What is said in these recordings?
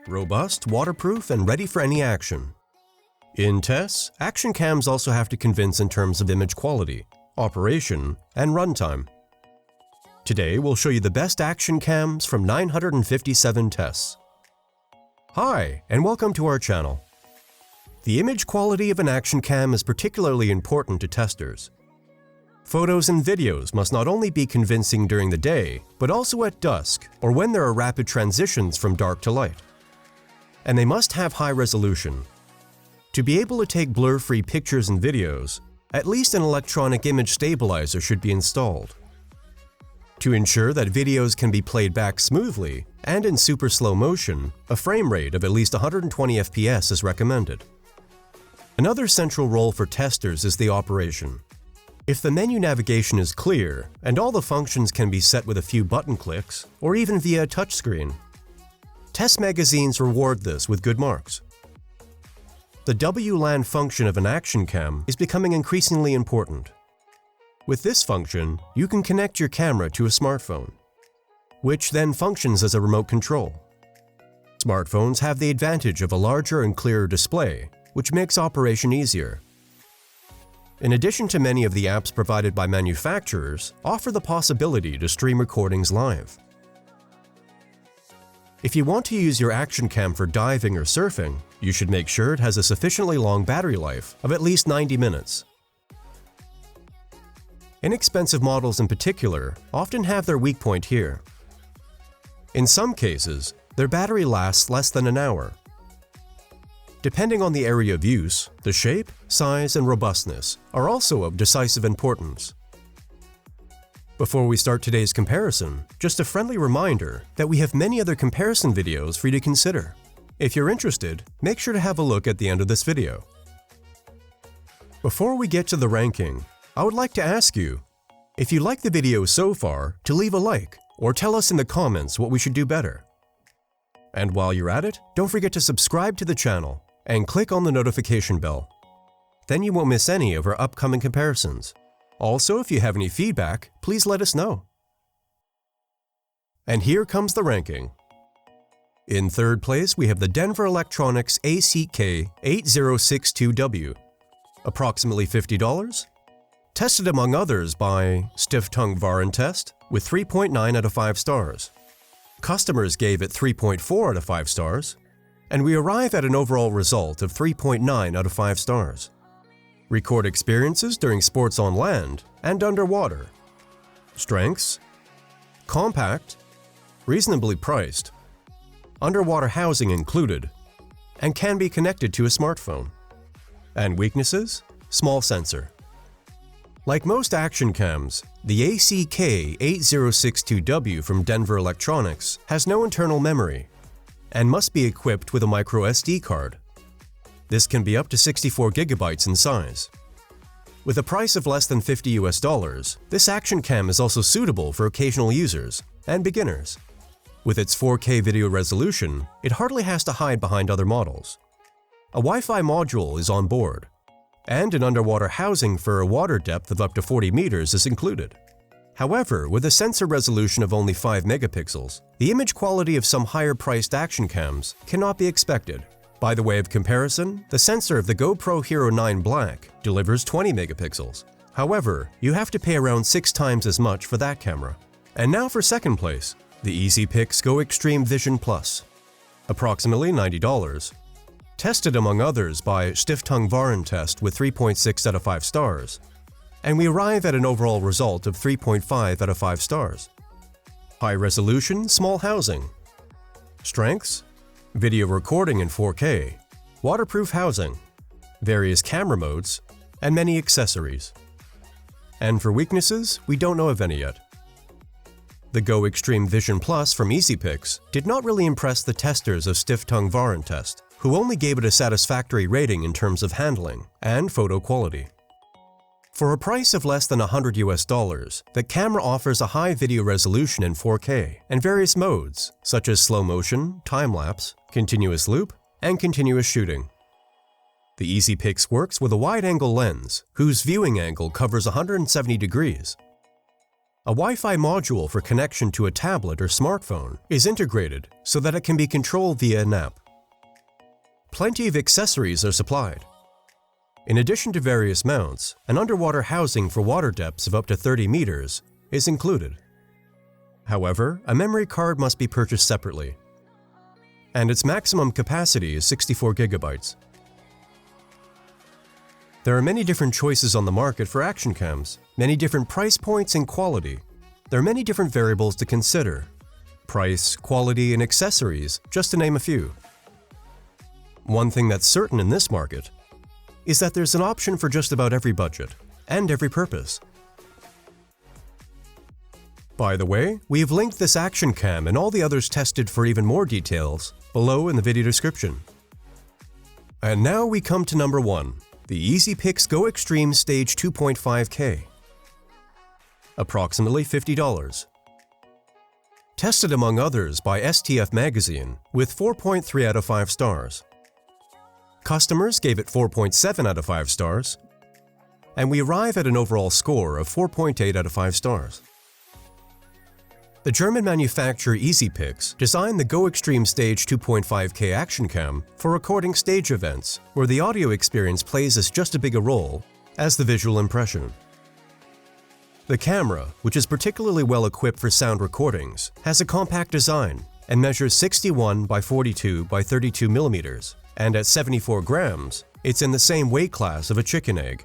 robust, waterproof, and ready for any action. In tests, action cams also have to convince in terms of image quality, operation, and runtime. Today, we'll show you the best action cams from 957 tests. Hi, and welcome to our channel. The image quality of an action cam is particularly important to testers. Photos and videos must not only be convincing during the day, but also at dusk or when there are rapid transitions from dark to light. And they must have high resolution. To be able to take blur-free pictures and videos, at least an electronic image stabilizer should be installed. To ensure that videos can be played back smoothly and in super slow motion, a frame rate of at least 120 FPS is recommended. Another central role for testers is the operation. If the menu navigation is clear and all the functions can be set with a few button clicks or even via a touchscreen, test magazines reward this with good marks. The WLAN function of an action cam is becoming increasingly important. With this function, you can connect your camera to a smartphone, which then functions as a remote control. Smartphones have the advantage of a larger and clearer display, which makes operation easier. In addition to many of the apps provided by manufacturers, offer the possibility to stream recordings live. If you want to use your action cam for diving or surfing, you should make sure it has a sufficiently long battery life of at least 90 minutes. Inexpensive models in particular often have their weak point here. In some cases, their battery lasts less than an hour. Depending on the area of use, the shape, size, and robustness are also of decisive importance. Before we start today's comparison, just a friendly reminder that we have many other comparison videos for you to consider. If you're interested, make sure to have a look at the end of this video. Before we get to the ranking, I would like to ask you, if you like the video so far, to leave a like or tell us in the comments what we should do better. And while you're at it, don't forget to subscribe to the channel and click on the notification bell. Then you won't miss any of our upcoming comparisons. Also, if you have any feedback, please let us know. And here comes the ranking. In third place, we have the Denver Electronics ACK8062W, approximately $50, tested among others by Stiff Tongue Varan Test with 3.9 out of 5 stars. Customers gave it 3.4 out of 5 stars, and we arrive at an overall result of 3.9 out of 5 stars. Record experiences during sports on land and underwater. Strengths: compact, reasonably priced, underwater housing included, and can be connected to a smartphone. And weaknesses: small sensor. Like most action cams, the ACK8062W from Denver Electronics has no internal memory and must be equipped with a micro SD card. This can be up to 64 gigabytes in size. With a price of less than $50, this action cam is also suitable for occasional users and beginners. With its 4K video resolution, it hardly has to hide behind other models. A Wi-Fi module is on board, and an underwater housing for a water depth of up to 40 meters is included. However, with a sensor resolution of only 5 megapixels, the image quality of some higher-priced action cams cannot be expected. By the way of comparison, the sensor of the GoPro Hero 9 Black delivers 20 megapixels. However, you have to pay around 6 times as much for that camera. And now for second place, the Easypix GoXtreme Vision Plus, approximately $90. Tested among others by Stiff Tongue Varan Test with 3.6 out of 5 stars, and we arrive at an overall result of 3.5 out of 5 stars. High resolution, small housing. Strengths: video recording in 4K, waterproof housing, various camera modes, and many accessories. And for weaknesses, we don't know of any yet. The GoXtreme Vision Plus from Easypix did not really impress the testers of Stiff Tongue Varan Test, who only gave it a satisfactory rating in terms of handling and photo quality. For a price of less than $100, the camera offers a high video resolution in 4K and various modes, such as slow motion, time-lapse, continuous loop, and continuous shooting. The Easypix works with a wide-angle lens, whose viewing angle covers 170 degrees. A Wi-Fi module for connection to a tablet or smartphone is integrated so that it can be controlled via an app. Plenty of accessories are supplied. In addition to various mounts, an underwater housing for water depths of up to 30 meters is included. However, a memory card must be purchased separately, and its maximum capacity is 64 gigabytes. There are many different choices on the market for action cams, many different price points and quality. There are many different variables to consider: price, quality, and accessories, just to name a few. One thing that's certain in this market is that there's an option for just about every budget and every purpose. By the way, we have linked this action cam and all the others tested for even more details below in the video description. And now we come to number 1, the Easypix GoXtreme Stage 2.5K. Approximately $50. Tested among others by STF Magazine with 4.3 out of 5 stars. Customers gave it 4.7 out of 5 stars, and we arrive at an overall score of 4.8 out of 5 stars. The German manufacturer Easypix designed the GoXtreme Stage 2.5K action cam for recording stage events where the audio experience plays as just as big a role as the visual impression. The camera, which is particularly well equipped for sound recordings, has a compact design and measures 61 by 42 by 32 millimeters, and at 74 grams, it's in the same weight class of a chicken egg.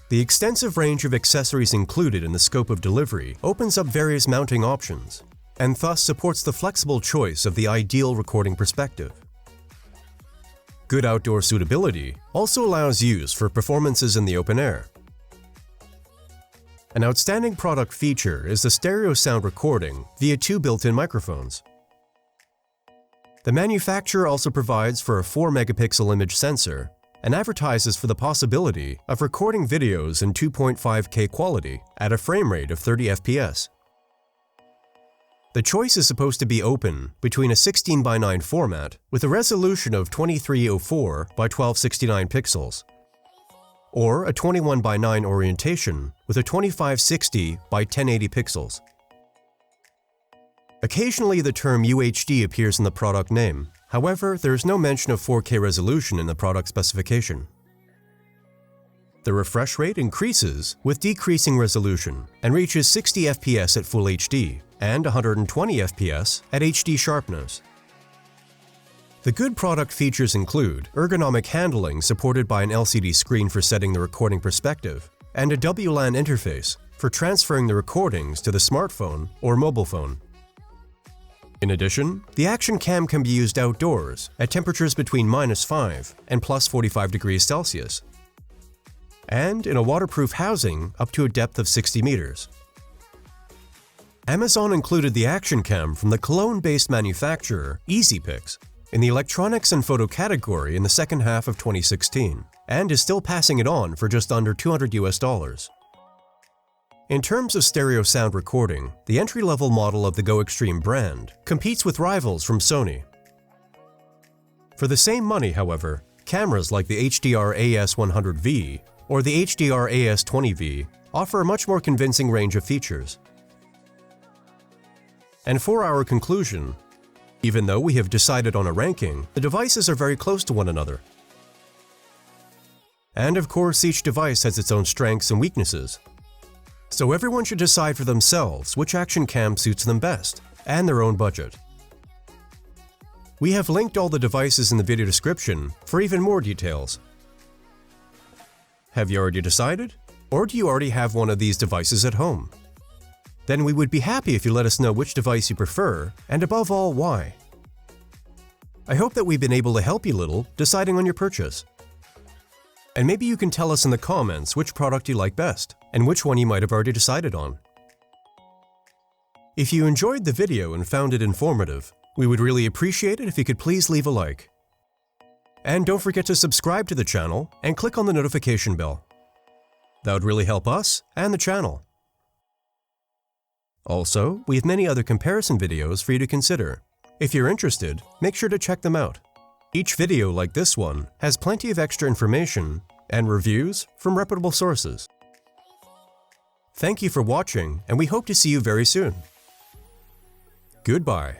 The extensive range of accessories included in the scope of delivery opens up various mounting options, and thus supports the flexible choice of the ideal recording perspective. Good outdoor suitability also allows use for performances in the open air. An outstanding product feature is the stereo sound recording via 2 built-in microphones. The manufacturer also provides for a 4-megapixel image sensor and advertises for the possibility of recording videos in 2.5K quality at a frame rate of 30 FPS. The choice is supposed to be open between a 16:9 format with a resolution of 2304 by 1269 pixels, or a 21:9 orientation with a 2560 by 1080 pixels. Occasionally the term UHD appears in the product name, however, there is no mention of 4K resolution in the product specification. The refresh rate increases with decreasing resolution and reaches 60 FPS at Full HD and 120 FPS at HD sharpness. The good product features include ergonomic handling supported by an LCD screen for setting the recording perspective, and a WLAN interface for transferring the recordings to the smartphone or mobile phone. In addition, the action cam can be used outdoors at temperatures between -5 and +45 degrees Celsius, and in a waterproof housing up to a depth of 60 meters. Amazon included the action cam from the Cologne-based manufacturer Easypix in the electronics and photo category in the second half of 2016, and is still passing it on for just under $200 US. In terms of stereo sound recording, the entry-level model of the GoXtreme brand competes with rivals from Sony. For the same money, however, cameras like the HDR AS100V or the HDR AS20V offer a much more convincing range of features. And for our conclusion, even though we have decided on a ranking, the devices are very close to one another. And of course, each device has its own strengths and weaknesses. So everyone should decide for themselves which action cam suits them best, and their own budget. We have linked all the devices in the video description for even more details. Have you already decided? Or do you already have one of these devices at home? Then we would be happy if you let us know which device you prefer, and above all, why. I hope that we've been able to help you a little deciding on your purchase. And maybe you can tell us in the comments which product you like best, and which one you might have already decided on. If you enjoyed the video and found it informative, we would really appreciate it if you could please leave a like. And don't forget to subscribe to the channel and click on the notification bell. That would really help us and the channel. Also, we have many other comparison videos for you to consider. If you're interested, make sure to check them out. Each video like this one has plenty of extra information and reviews from reputable sources. Thank you for watching, and we hope to see you very soon. Goodbye.